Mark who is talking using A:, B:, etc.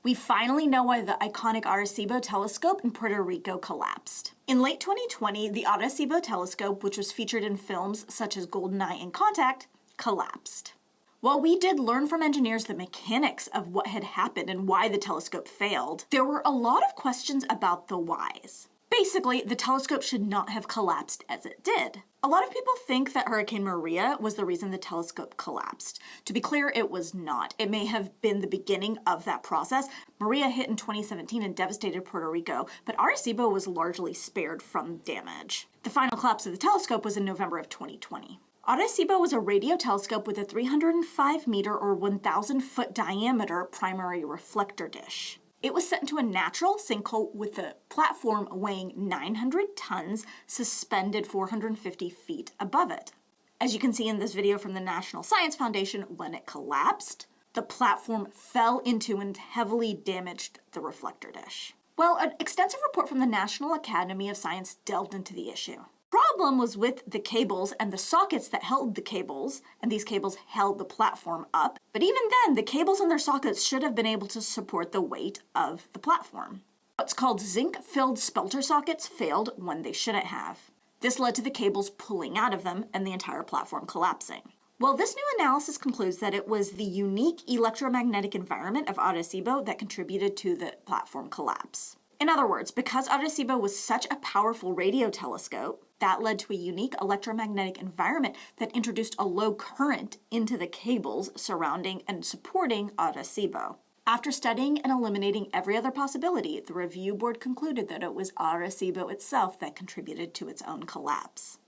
A: We finally know why the iconic Arecibo telescope in Puerto Rico collapsed. In late 2020, the Arecibo telescope, which was featured in films such as GoldenEye and Contact, collapsed. While we did learn from engineers the mechanics of what had happened and why the telescope failed, there were a lot of questions about the whys. Basically, the telescope should not have collapsed as it did. A lot of people think that Hurricane Maria was the reason the telescope collapsed. To be clear, it was not. It may have been the beginning of that process. Maria hit in 2017 and devastated Puerto Rico, but Arecibo was largely spared from damage. The final collapse of the telescope was in November of 2020. Arecibo was a radio telescope with a 305 meter or 1,000 foot diameter primary reflector dish. It was set into a natural sinkhole with a platform weighing 900 tons suspended 450 feet above it. As you can see in this video from the National Science Foundation, when it collapsed, the platform fell into and heavily damaged the reflector dish. Well, an extensive report from the National Academy of Science delved into the issue. Problem was with the cables and the sockets that held the cables, and these cables held the platform up. But even then, the cables and their sockets should have been able to support the weight of the platform. What's called zinc-filled spelter sockets failed when they shouldn't have. This led to the cables pulling out of them and the entire platform collapsing. Well, this new analysis concludes that it was the unique electromagnetic environment of Arecibo that contributed to the platform collapse. In other words, because Arecibo was such a powerful radio telescope, that led to a unique electromagnetic environment that introduced a low current into the cables surrounding and supporting Arecibo. After studying and eliminating every other possibility, the review board concluded that it was Arecibo itself that contributed to its own collapse.